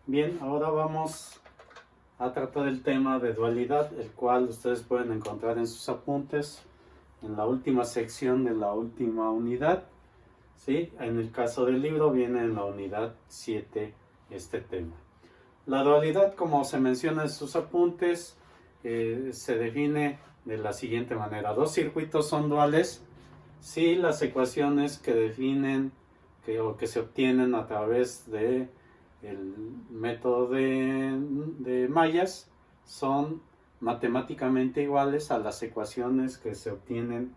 Bien, ahora vamos a tratar el tema de dualidad, el cual ustedes pueden encontrar en sus apuntes en la última sección de la última unidad. ¿Sí? En el caso del libro viene en la unidad 7 este tema. La dualidad, como se menciona en sus apuntes, se define de la siguiente manera. Dos circuitos son duales si las ecuaciones que definen o que se obtienen a través de el método de mallas son matemáticamente iguales a las ecuaciones que se obtienen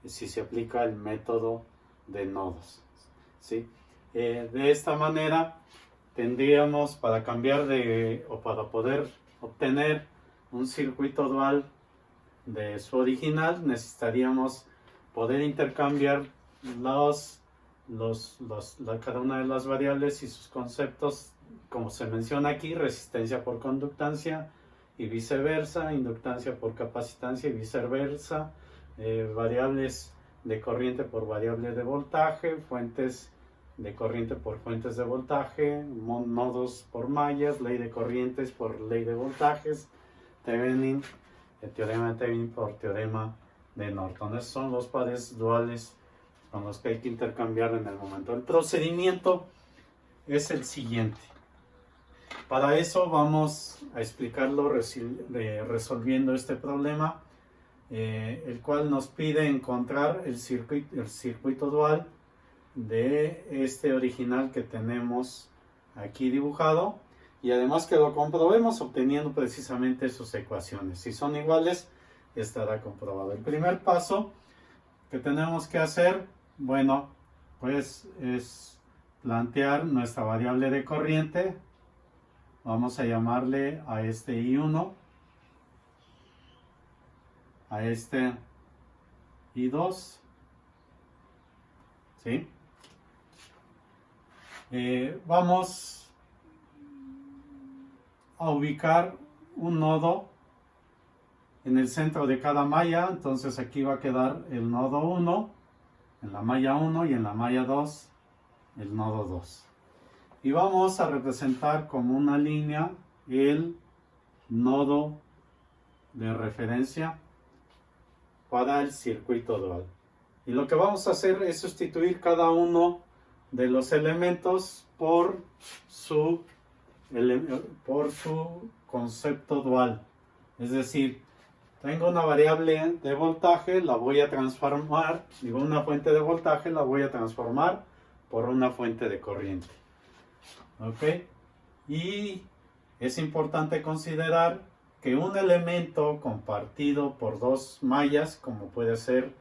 si se aplica el método de nodos. ¿Sí? De esta manera tendríamos para cambiar o para poder obtener un circuito dual de su original, necesitaríamos poder intercambiar cada una de las variables y sus conceptos, como se menciona aquí: resistencia por conductancia y viceversa, inductancia por capacitancia y viceversa, variables de corriente por variable de voltaje, fuentes de corriente por fuentes de voltaje, nodos por mallas, ley de corrientes por ley de voltajes, Thevenin, el teorema de Thevenin por teorema de Norton. Esos son los pares duales con los que hay que intercambiar en el momento. El procedimiento es el siguiente. Para eso vamos a explicarlo resolviendo este problema, el cual nos pide encontrar el circuito dual de este original que tenemos aquí dibujado, y además que lo comprobemos obteniendo precisamente sus ecuaciones. Si son iguales, estará comprobado. El primer paso que tenemos que hacer, bueno, pues es plantear nuestra variable de corriente. Vamos a llamarle a este I1, a este I2, ¿sí? Vamos a ubicar un nodo en el centro de cada malla. Entonces aquí va a quedar el nodo 1 en la malla 1 y en la malla 2 el nodo 2. Y vamos a representar como una línea el nodo de referencia para el circuito dual. Y lo que vamos a hacer es sustituir cada uno de los elementos por su concepto dual. Es decir, tengo una variable de voltaje, la voy a transformar, una fuente de voltaje la voy a transformar por una fuente de corriente. ¿Ok? Y es importante considerar que un elemento compartido por dos mallas, como puede ser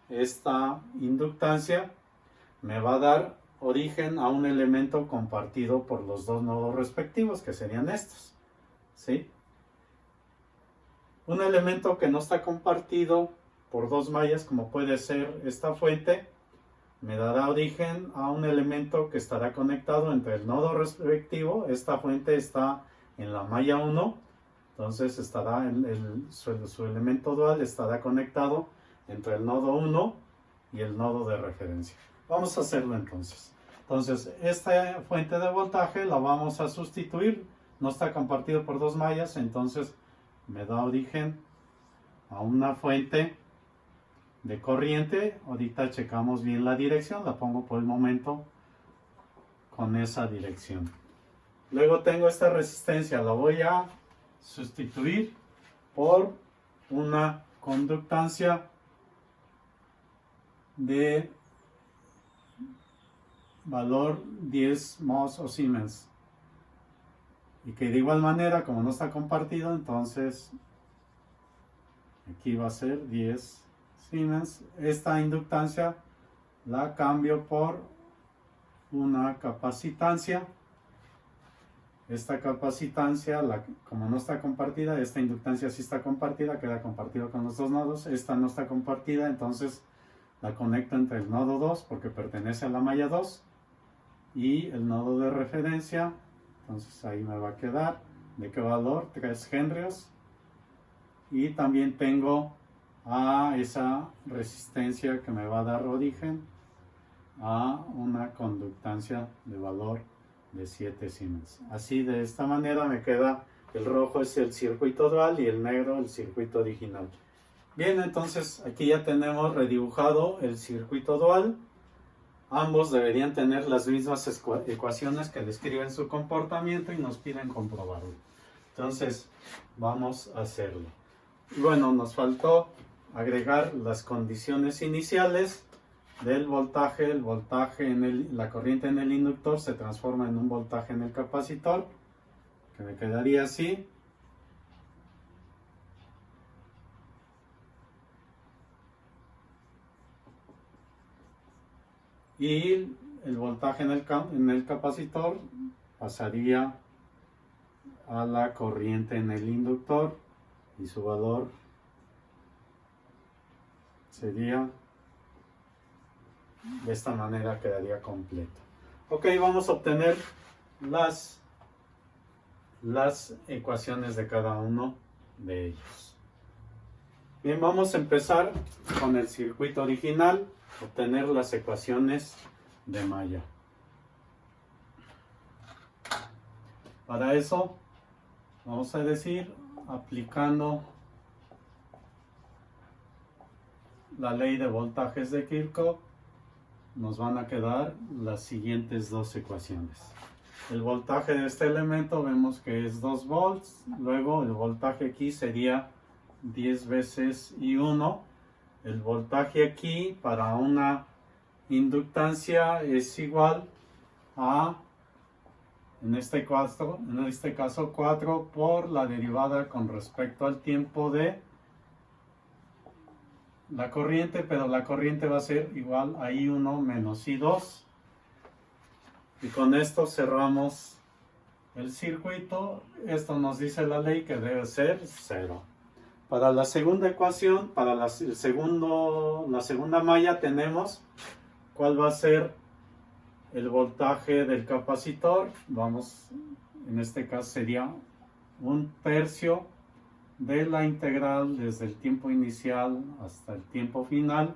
esta inductancia, me va a dar origen a un elemento compartido por los dos nodos respectivos, que serían estos, ¿sí? Un elemento que no está compartido por dos mallas, como puede ser esta fuente, me dará origen a un elemento que estará conectado entre el nodo respectivo. Esta fuente está en la malla 1, entonces estará su elemento dual estará conectado entre el nodo 1 y el nodo de referencia. Vamos a hacerlo entonces. Entonces, esta fuente de voltaje la vamos a sustituir. No está compartido por dos mallas, entonces me da origen a una fuente de corriente. Ahorita checamos bien la dirección, la pongo por el momento con esa dirección. Luego tengo esta resistencia, la voy a sustituir por una conductancia de valor 10 mhos o Siemens, y que de igual manera, como no está compartido, entonces aquí va a ser 10 Siemens. Esta inductancia la cambio por una capacitancia. Esta capacitancia, como no está compartida, esta inductancia sí está compartida, queda compartido con los dos nodos. Esta no está compartida, entonces la conecto entre el nodo 2 porque pertenece a la malla 2 y el nodo de referencia. Entonces ahí me va a quedar, ¿de qué valor? 3 henrios. Y también tengo a esa resistencia que me va a dar origen a una conductancia de valor de 7 Siemens. Así, de esta manera me queda, el rojo es el circuito dual y el negro el circuito original. Bien, entonces aquí ya tenemos redibujado el circuito dual. Ambos deberían tener las mismas ecuaciones que describen su comportamiento y nos piden comprobarlo. Entonces, vamos a hacerlo. Bueno, nos faltó agregar las condiciones iniciales del voltaje. El voltaje la corriente en el inductor se transforma en un voltaje en el capacitor, que me quedaría así. Y el voltaje en el capacitor pasaría a la corriente en el inductor y su valor sería de esta manera, quedaría completo. Ok, vamos a obtener las ecuaciones de cada uno de ellos. Bien, vamos a empezar con el circuito original, obtener las ecuaciones de malla. Para eso vamos a decir, aplicando la ley de voltajes de Kirchhoff, nos van a quedar las siguientes dos ecuaciones. El voltaje de este elemento vemos que es 2 volts, luego el voltaje aquí sería 10 veces I1. El voltaje aquí para una inductancia es igual a, en este caso 4 por la derivada con respecto al tiempo de la corriente, pero la corriente va a ser igual a I1 menos I2. Y con esto cerramos el circuito. Esto nos dice la ley que debe ser 0. Para la segunda ecuación, para la segunda malla tenemos cuál va a ser el voltaje del capacitor. En este caso sería 1/3 de la integral desde el tiempo inicial hasta el tiempo final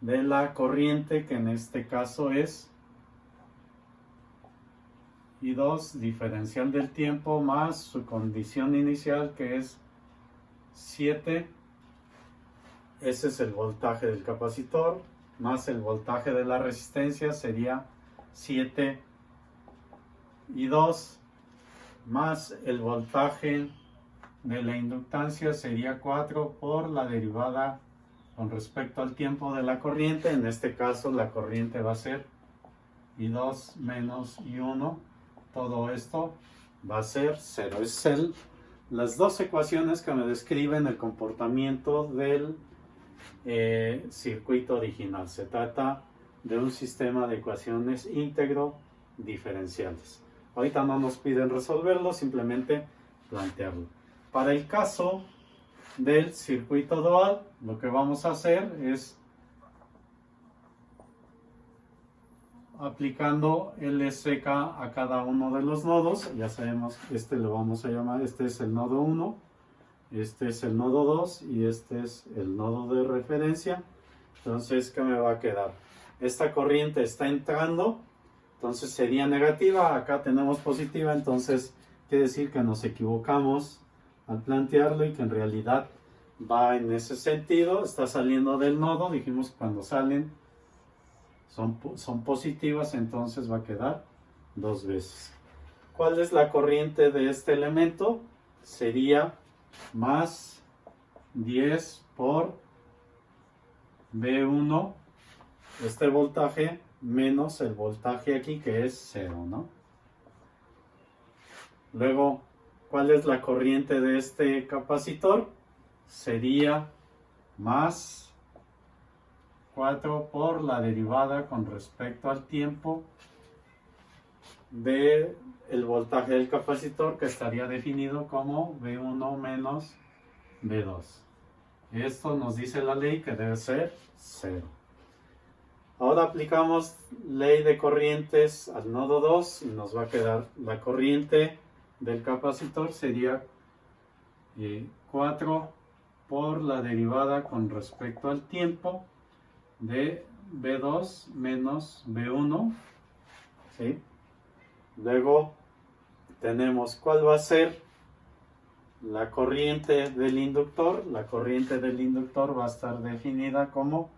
de la corriente, que en este caso es I2 diferencial del tiempo más su condición inicial, que es 7. Ese es el voltaje del capacitor, más el voltaje de la resistencia sería 7 I2, más el voltaje de la inductancia sería 4 por la derivada con respecto al tiempo de la corriente. En este caso la corriente va a ser I2 menos I1. Todo esto va a ser 0. Es las dos ecuaciones que me describen el comportamiento del circuito original. Se trata de un sistema de ecuaciones íntegro diferenciales. Ahorita no nos piden resolverlo, simplemente plantearlo. Para el caso del circuito dual, lo que vamos a hacer es aplicando el SK a cada uno de los nodos. Ya sabemos, este lo vamos a llamar, este es el nodo 1, este es el nodo 2 y este es el nodo de referencia. Entonces, ¿qué me va a quedar? Esta corriente está entrando, entonces sería negativa. Acá tenemos positiva, entonces quiere decir que nos equivocamos al plantearlo y que en realidad va en ese sentido. Está saliendo del nodo, dijimos que cuando salen son positivas, entonces va a quedar 2 veces. ¿Cuál es la corriente de este elemento? Sería más 10 por V1, este voltaje, menos el voltaje aquí que es 0, ¿no? Luego, ¿cuál es la corriente de este capacitor? Sería más 4 por la derivada con respecto al tiempo del voltaje del capacitor, que estaría definido como V1 menos V2. Esto nos dice la ley que debe ser 0. Ahora aplicamos ley de corrientes al nodo 2 y nos va a quedar la corriente del capacitor sería 4 por la derivada con respecto al tiempo de V2 menos V1, ¿sí? Luego tenemos cuál va a ser la corriente del inductor. La corriente del inductor va a estar definida como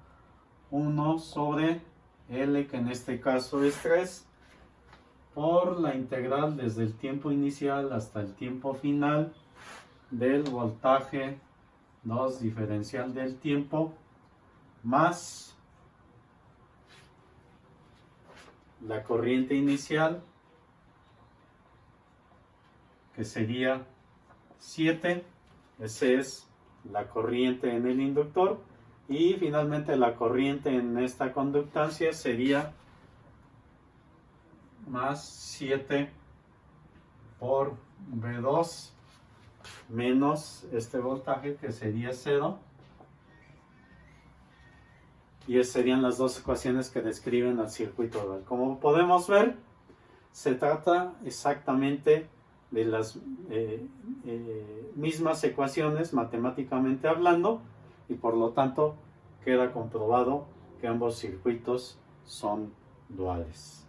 1 sobre L, que en este caso es 3, por la integral desde el tiempo inicial hasta el tiempo final del voltaje 2 diferencial del tiempo, más la corriente inicial, que sería 7. Esa es la corriente en el inductor. Y finalmente la corriente en esta conductancia sería más 7 por V2 menos este voltaje, que sería 0. Y esas serían las dos ecuaciones que describen al circuito dual. Como podemos ver, se trata exactamente de las mismas ecuaciones matemáticamente hablando, y por lo tanto queda comprobado que ambos circuitos son duales.